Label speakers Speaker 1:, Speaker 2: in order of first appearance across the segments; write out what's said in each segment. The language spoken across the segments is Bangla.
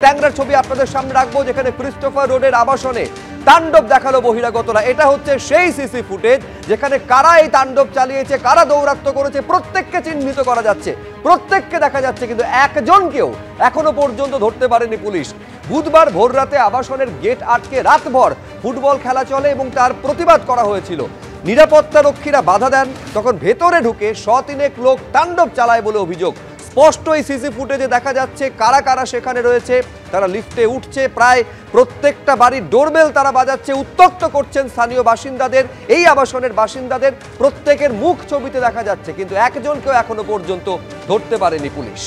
Speaker 1: ট্যাংরার ছবি আপনাদের সামনে রাখবো, যেখানে ক্রিস্টোফার রোডের আবাসনে তাণ্ডব দেখালো বহিরাগতরা। এটা হচ্ছে সেই সিসি ফুটেজ যেখানে কারা এই তাণ্ডব চালিয়েছে, কারা দৌরাত্ম্য করেছে, প্রত্যেককে চিহ্নিত করা যাচ্ছে, প্রত্যেককে দেখা যাচ্ছে, কিন্তু একজনকেও এখনো পর্যন্ত ধরতে পারেনি পুলিশ। বুধবার ভোররাতে আবাসনের গেট আটকে রাতভর ফুটবল খেলা চলে এবং তার প্রতিবাদ করা হয়েছিল। নিরাপত্তা রক্ষীরা বাধা দেন, তখন ভেতরে ঢুকে শতিনেক লোক তাণ্ডব চালায় বলে অভিযোগ। স্পষ্ট এই সিসি ফুটেজে দেখা যাচ্ছে কারা কারা সেখানে রয়েছে। তারা লিফটে উঠছে, প্রায় প্রত্যেকটা বাড়ির ডোরবেল তারা বাজাচ্ছে, উত্ত্যক্ত করছেন স্থানীয় বাসিন্দাদের, এই আবাসনের বাসিন্দাদের। প্রত্যেকের মুখ ছবিতে দেখা যাচ্ছে, কিন্তু একজনকেও এখনো পর্যন্ত ধরতে পারেনি পুলিশ।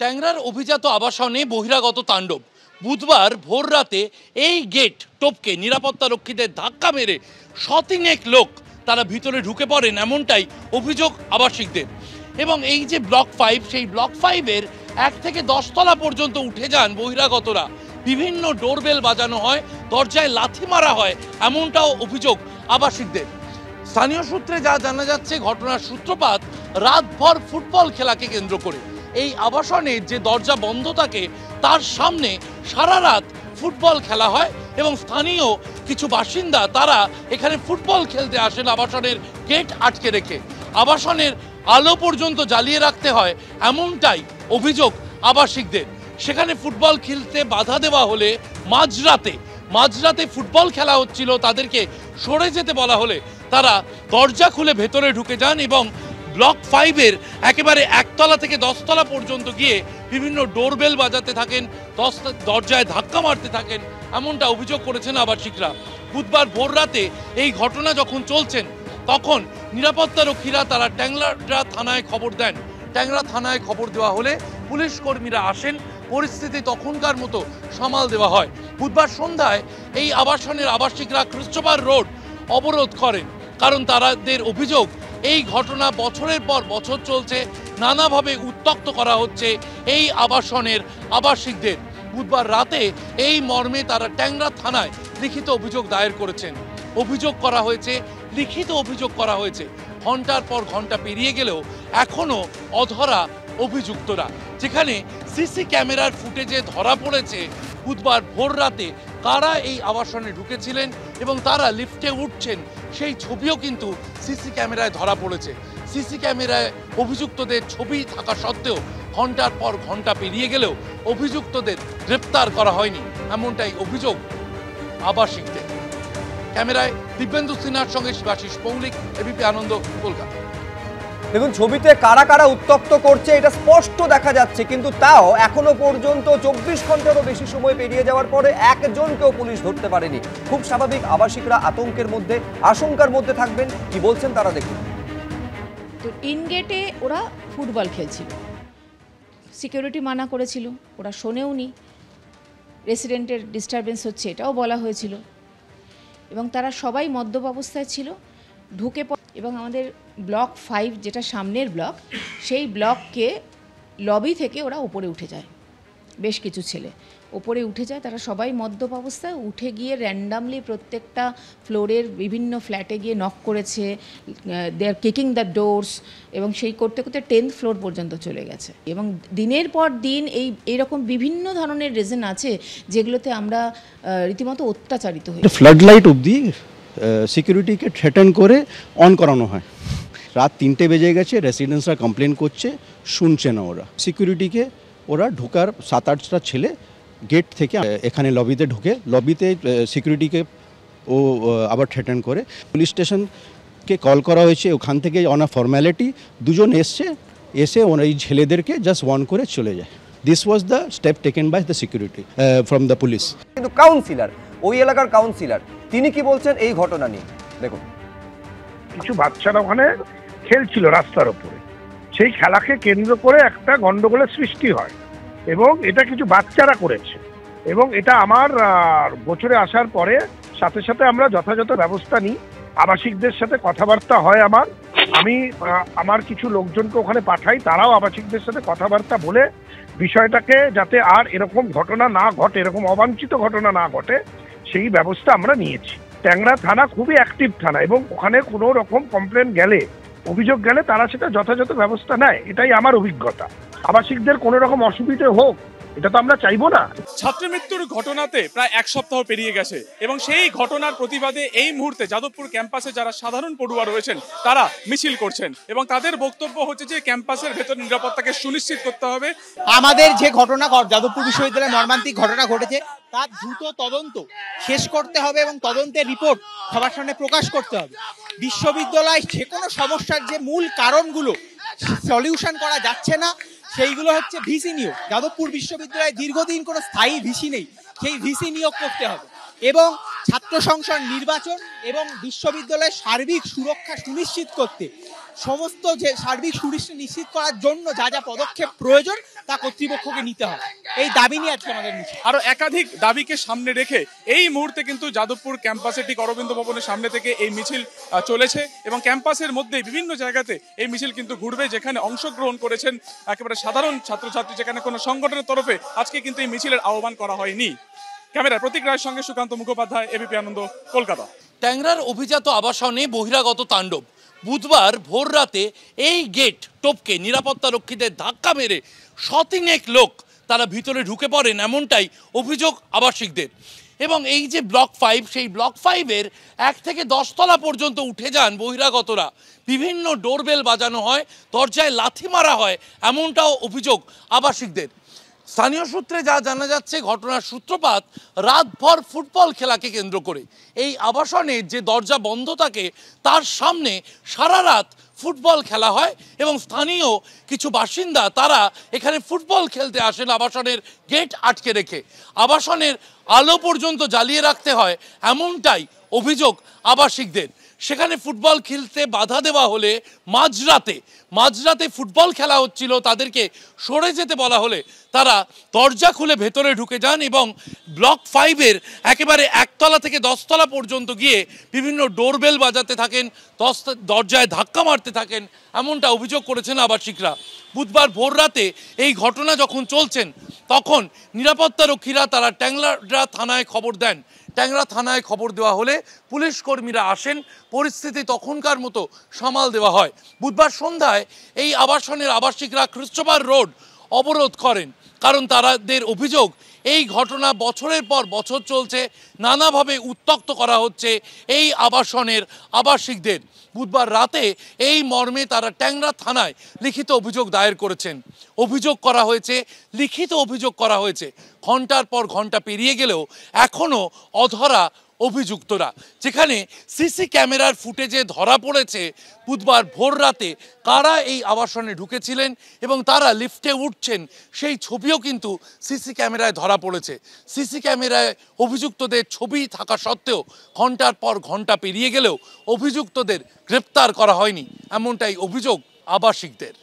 Speaker 2: ট্যাংরার অভিজাত আবাসনে বহিরাগত তাণ্ডব। বুধবার ভোর রাতে এই গেট টপকে নিরাপত্তা রক্ষীদের ধাক্কা মেরে শতিনেক লোক তারা ভিতরে ঢুকে পড়েন, এমনটাই অভিযোগ আবাসিকদের। এবং এই যে ব্লক 5, সেই ব্লক 5-এর 1 থেকে 10 তলা পর্যন্ত উঠে যান বহিরাগতরা। বিভিন্ন ডোরবেল বাজানো হয়, দরজায় লাথি মারা হয়, এমনটাও অভিযোগ আবাসিকদের। স্থানীয় সূত্রে যা জানা যাচ্ছে, ঘটনার সূত্রপাত রাতভর ফুটবল খেলাকে কেন্দ্র করে। এই আবাসনে যে দরজা বন্ধ থাকে তার সামনে সারা রাত ফুটবল খেলা হয় এবং স্থানীয় কিছু বাসিন্দা তারা এখানে ফুটবল খেলতে আসেন আবাসনের গেট আটকে রেখে। আবাসনের আলো পর্যন্ত জ্বালিয়ে রাখতে হয়, এমনটাই অভিযোগ আবাসিকদের। সেখানে ফুটবল খেলতে বাধা দেওয়া হলে মাঝরাতে ফুটবল খেলা হচ্ছিল, তাদেরকে সরে যেতে বলা হলে তারা দরজা খুলে ভেতরে ঢুকে যান এবং ব্লক 5-এর একেবারে 1 তলা থেকে 10 তলা পর্যন্ত গিয়ে বিভিন্ন ডোরবেল বাজাতে থাকেন, দরজায় ধাক্কা মারতে থাকেন, এমনটা অভিযোগ করেছেন আবাসিকরা। বুধবার ভোর রাতে এই ঘটনা যখন চলছেন, তখন নিরাপত্তা রক্ষীরা তারা ট্যাংরা থানায় খবর দেন। ট্যাংরা থানায় খবর দেওয়া হলে পুলিশ কর্মীরা আসেন, পরিস্থিতি তখনকার মতো সামাল দেওয়া হয়। বুধবার সন্ধ্যায় এই আবাসনের আবাসিকরা ক্রিস্টোফার রোড অবরোধ করেন, কারণ তাদের অভিযোগ এই ঘটনা বছরের পর বছর চলছে, নানাভাবে উত্ত্যক্ত করা হচ্ছে এই আবাসনের আবাসিকদের। বুধবার রাতে এই মর্মে তারা ট্যাংরা থানায় লিখিত অভিযোগ দায়ের করেছেন। লিখিত অভিযোগ করা হয়েছে। ঘন্টার পর ঘন্টা পেরিয়ে গেলেও এখনো অধরা অভিযুক্তরা। যেখানে সিসি ক্যামেরার ফুটেজে ধরা পড়েছে বুধবার ভোর রাতে কারা এই আবাসনে ঢুকেছিলেন এবং তারা লিফটে উঠছেন, সেই ছবিও কিন্তু সিসি ক্যামেরায় ধরা পড়েছে। সিসি ক্যামেরায় অভিযুক্তদের ছবি থাকা সত্ত্বেও ঘন্টার পর ঘন্টা পেরিয়ে গেলেও অভিযুক্তদের গ্রেপ্তার করা হয়নি, এমনটাই অভিযোগ আবাসিকদের। ক্যামেরায় দিব্যেন্দু সিনহার সঙ্গে শিবাশিস মৌলিক, এবিপি আনন্দ, কলকাতা।
Speaker 1: দেখুন, ছবিতে কারা কারা উত্ত্যক্ত করছে এটা স্পষ্ট দেখা যাচ্ছে, কিন্তু তাও এখনো পর্যন্ত 24 ঘন্টারও বেশি সময় পেরিয়ে যাওয়ার পরে একজনকেও পুলিশ ধরতে পারেনি। খুব স্বাভাবিক, আবাসিকরা আতঙ্কের মধ্যে, আশঙ্কার মধ্যে থাকবেন। কি বলছেন তারা, দেখুন।
Speaker 3: তো ইন গেটে ওরা ফুটবল খেলছিল, সিকিউরিটি মানা করেছিল, ওরা শোনেওনি। রেসিডেন্টের ডিস্টারবেন্স হচ্ছে এটাও বলা হয়েছিল, এবং তারা সবাই মদ্যপ অবস্থায় ছিল। ঢুকে এবং আমাদের ব্লক 5 যেটা সামনের ব্লক, সেই ব্লককে লবি থেকে ওরা উপরে উঠে যায়। বেশ কিছু ছেলে ওপরে উঠে যায়, তারা সবাই মদ্যপ অবস্থায় উঠে গিয়ে র্যান্ডামলি প্রত্যেকটা ফ্লোরের বিভিন্ন ফ্ল্যাটে গিয়ে নক করেছে, দে আর কিকিং দ্য ডোরস, এবং সেই করতে করতে 10th ফ্লোর পর্যন্ত চলে গেছে। এবং দিনের পর দিন এইরকম বিভিন্ন ধরনের রিজন আছে যেগুলোতে আমরা রীতিমতো অত্যাচারিত হই।
Speaker 4: ফ্লাড লাইট অবধি সিকিউরিটিকে থ্রেটেন করে অন করানো হয়। রাত 3টে বেজে গেছে, রেসিডেন্টসরা কমপ্লেন করছে, শুনছে না ওরা। সিকিউরিটিকে ওরা ঢোকার 7-8টা ছেলে গেট থেকে এখানে লবিতে ঢুকে, লবিতে সিকিউরিটিকে ও আবার থ্রেটেন করে। পুলিশ স্টেশনকে কল করা হয়েছে, ওখান থেকে অন আ ফর্ম্যালিটি দুজন এসে ওরা এই ছেলেদেরকে জাস্ট ওয়ার্ন করে চলে যায়। This was the step taken by the security from the police.
Speaker 1: কিন্তু কাউন্সিলর, ওই এলাকার কাউন্সিলর, তিনি কি বলছেন এই ঘটনা নিয়ে, দেখুন।
Speaker 5: কিছু বাচ্চারা ওখানে খেলছিল রাস্তার উপরে, সেই খেলাকে কেন্দ্র করে একটা গন্ডগোলের সৃষ্টি হয় এবং এটা কিছু বাচ্চারা করেছে। এবং এটা আমার গোচরে আসার পরে সাথে সাথে আমরা যথাযথ ব্যবস্থা নিই। আবাসিকদের সাথে কথাবার্তা হয় আমি আমার কিছু লোকজনকে ওখানে পাঠাই, তারাও আবাসিকদের সাথে কথাবার্তা বলে বিষয়টাকে যাতে আর এরকম ঘটনা না ঘটে, এরকম অবাঞ্ছিত ঘটনা না ঘটে, সেই ব্যবস্থা আমরা নিয়েছি। ট্যাংরা থানা খুবই অ্যাক্টিভ থানা এবং ওখানে কোনো রকম কমপ্লেন গেলে অভিযোগ গেলে তারা সেটা যথাযথ ব্যবস্থা নেয়, এটাই আমার অভিজ্ঞতা। আবাসিকদের কোনো রকম অসুবিধে হোক এটা তো আমরা চাইবো না।
Speaker 6: ছাত্র মৃত্যুর ঘটনাতে প্রায় এক সপ্তাহ পেরিয়ে গেছে এবং সেই ঘটনার প্রতিবাদে এই মুহূর্তে যাদবপুর ক্যাম্পাসে যারা সাধারণ পড়ুয়া রয়েছেন তারা মিছিল করছেন এবং তাদের বক্তব্য হচ্ছে যে ক্যাম্পাসের ভেতর নিরাপত্তাকে সুনিশ্চিত করতে হবে।
Speaker 7: আমাদের যে ঘটনা যাদবপুর বিশ্ববিদ্যালয়ে মর্মান্তিক ঘটনা ঘটেছে তার দ্রুত তদন্ত শেষ করতে হবে এবং তদন্তের রিপোর্ট সবার সামনে প্রকাশ করতে হবে। বিশ্ববিদ্যালয় যে কোনো সমস্যার যে মূল কারণগুলো সলিউশন করা যাচ্ছে না সেইগুলো হচ্ছে ভিসি নিয়োগ। যাদবপুর বিশ্ববিদ্যালয়ে দীর্ঘদিন কোনো স্থায়ী ভিসি নেই, সেই ভিসি নিয়োগ করতে হবে এবং ছাত্র সংসদ নির্বাচন এবং বিশ্ববিদ্যালয়ের সার্বিক সুরক্ষা সুনিশ্চিত করতে সমস্ত যে সার্বিক সুরক্ষা নিশ্চিত করার জন্য যা যা পদক্ষেপ প্রয়োজন তা কর্তৃপক্ষকে নিতে হবে। এই দাবি নিয়ে আজকে আমাদের মিছিল।
Speaker 6: আরো একাধিক দাবিকে সামনে রেখে এই মুহূর্তে কিন্তু যাদবপুর ক্যাম্পাসে ঠিক অরবিন্দ ভবনের সামনে থেকে এই মিছিল চলেছে এবং ক্যাম্পাসের মধ্যে বিভিন্ন জায়গাতে এই মিছিল কিন্তু ঘুরবে, যেখানে অংশগ্রহণ করেছেন একেবারে সাধারণ ছাত্রছাত্রী, যেখানে কোনো সংগঠনের তরফে আজকে কিন্তু এই মিছিলের আহ্বান করা হয়নি। ক্যামেরা প্রতীক রায়ের সঙ্গে সুকান্ত মুখোপাধ্যায়, এবিপি আনন্দ, কলকাতা।
Speaker 2: ট্যাংরার অভিজাত আবাসনে বহিরাগত তাণ্ডব। বুধবার ভোর রাতে এই গেট টপকে নিরাপত্তা রক্ষীদের ধাক্কা মেরে শতিনেক লোক তারা ভিতরে ঢুকে পড়েন, এমনটাই অভিযোগ আবাসিকদের। এবং এই যে ব্লক 5, সেই ব্লক 5-এর 1 থেকে 10 তলা পর্যন্ত উঠে যান বহিরাগতরা। বিভিন্ন ডোরবেল বাজানো হয়, দরজায় লাথি মারা হয়, এমনটাও অভিযোগ আবাসিকদের। স্থানীয় সূত্রে যা জানা যাচ্ছে, ঘটনার সূত্রপাত রাতভর ফুটবল খেলাকে কেন্দ্র করে। এই আবাসনের যে দরজা বন্ধ থাকে তার সামনে সারা রাত ফুটবল খেলা হয় এবং স্থানীয় কিছু বাসিন্দা তারা এখানে ফুটবল খেলতে আসেন আবাসনের গেট আটকে রেখে। আবাসনের আলো পর্যন্ত জ্বালিয়ে রাখতে হয়, এমনটাই অভিযোগ আবাসিকদের। সেখানে ফুটবল খেলতে বাধা দেওয়া হলে মাঝরাতে ফুটবল খেলা হচ্ছিল, তাদেরকে সরে যেতে বলা হলে তারা দরজা খুলে ভেতরে ঢুকে যান এবং ব্লক 5-এর একেবারে 1 তলা থেকে 10 তলা পর্যন্ত গিয়ে বিভিন্ন ডোরবেল বাজাতে থাকেন, দরজায় ধাক্কা মারতে থাকেন, এমনটা অভিযোগ করেছেন আবাসিকরা। বুধবার ভোর রাতে এই ঘটনা যখন চলছেন তখন নিরাপত্তারক্ষীরা তারা ট্যাংরা থানায় খবর দেন। ট্যাংরা থানায় খবর দেওয়া হলে পুলিশ কর্মীরা আসেন, পরিস্থিতি তখনকার মতো সামাল দেওয়া হয়। বুধবার সন্ধ্যায় এই আবাসনের আবাসিকরা খ্রিস্টোফার রোড অবরোধ করেন, কারণ তাদের অভিযোগ এই ঘটনা বছরের পর বছর চলছে, নানাভাবে উত্ত্যক্ত করা হচ্ছে এই আবাসনের আবাসিকদের। বুধবার রাতে এই মর্মে তারা ট্যাংরা থানায় লিখিত অভিযোগ দায়ের করেছেন। লিখিত অভিযোগ করা হয়েছে। ঘন্টার পর ঘন্টা পেরিয়ে গেলেও এখনও অধরা অভিযুক্তরা। যেখানে সিসি ক্যামেরার ফুটেজে ধরা পড়েছে বুধবার ভোর রাতে কারা এই আবাসনে ঢুকেছিলেন এবং তারা লিফটে উঠছেন, সেই ছবিও কিন্তু সিসি ক্যামেরায় ধরা পড়েছে। সিসি ক্যামেরায় অভিযুক্তদের ছবি থাকা সত্ত্বেও ঘন্টার পর ঘন্টা পেরিয়ে গেলেও অভিযুক্তদের গ্রেপ্তার করা হয়নি, এমনটাই অভিযোগ আবাসিকদের।